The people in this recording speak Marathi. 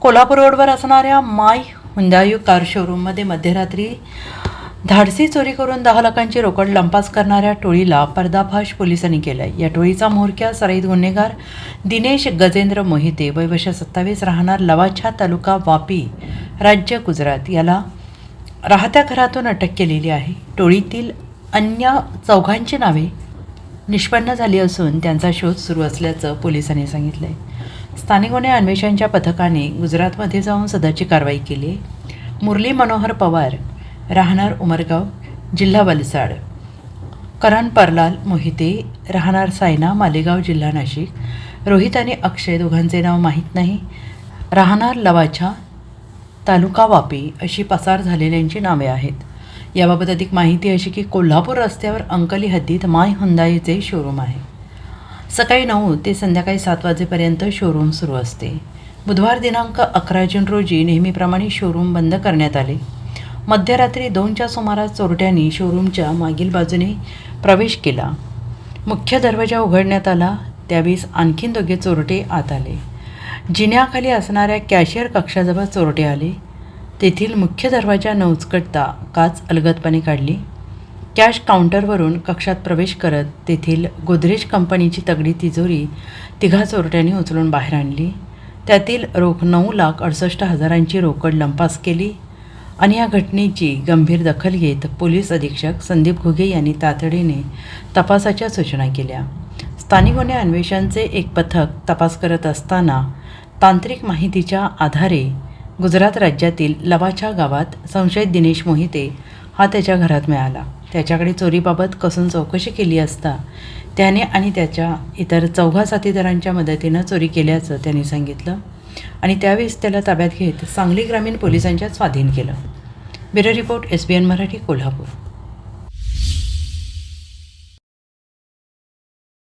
कोल्हापूर रोडवर असणाऱ्या माय हुंदाई कार शोरूममध्ये मध्यरात्री धाडसी चोरी करून 10 लाखांची रोकड लंपास करणाऱ्या टोळीला पर्दाफाश पोलिसांनी केलाय। या टोळीचा म्होरक्या सराईत गुन्हेगार दिनेश गजेंद्र मोहिते वय वर्ष 27 राहणार लवाछा तालुका वापी राज्य गुजरात याला राहत्या घरातून अटक केलेली आहे। टोळीतील अन्य 4 नावे निष्पन्न झाली असून त्यांचा शोध सुरू असल्याचं पोलिसांनी सांगितलंय। स्थानिक गुन्हे अन्वेषणच्या पथकाने गुजरातमध्ये जाऊन सदरची कारवाई केली। मुरली मनोहर पवार राहणार उमरगाव जिल्हा वलसाड, करण परलाल मोहिते राहणार सायना मालेगाव जिल्हा नाशिक, रोहित आणि अक्षय दोघांचे नाव माहीत नाही राहणार लवाछा तालुका वापी अशी पसार झालेल्यांची नावे आहेत। याबाबत अधिक माहिती अशी की कोल्हापूर रस्त्यावर अंकली हद्दीत माय हुंदाईचे शोरूम आहे। सकाळी 9 ते संध्याकाळी 7 वाजेपर्यंत शोरूम सुरू असते। बुधवार दिनांक 11 जून रोजी नेहमीप्रमाणे शोरूम बंद करण्यात आले। मध्यरात्री 2च्या सुमारास चोरट्यांनी शोरूमच्या मागील बाजूने प्रवेश केला। मुख्य दरवाजा उघडण्यात आला, त्यावेळेस आणखीन 2 चोरटे आत आले। जिन्याखाली असणाऱ्या कॅशियर कक्षाजवळ चोरटे आले। तेथील मुख्य दरवाजा न उचकटता काच अलगदपणे काढली। कॅश काउंटरवरून कक्षात प्रवेश करत तेथील गोदरेज कंपनीची तगडी तिजोरी 3 चोरट्यांनी उचलून बाहेर आणली। त्यातील रोख 9,68,000ची रोकड लंपास केली आणि या घटनेची गंभीर दखल घेत पोलीस अधीक्षक संदीप घुगे यांनी तातडीने तपासाच्या सूचना केल्या। स्थानिक गुन्हे अन्वेषणचे एक पथक तपास करत असताना तांत्रिक माहितीच्या आधारे गुजरात राज्यातील लवाछा गावात संशयित दिनेश मोहिते हा त्याच्या घरात मिळाला। त्याच्याकडे चोरीबाबत कसून चौकशी केली असता त्याने आणि त्याच्या इतर 4 साथीदारांच्या मदतीनं चोरी केल्याचं त्यांनी सांगितलं आणि त्यावेळेस त्याला ताब्यात घेत सांगली ग्रामीण पोलिसांच्या स्वाधीन केलं। Bureau report SBN Marathi Kolhapur.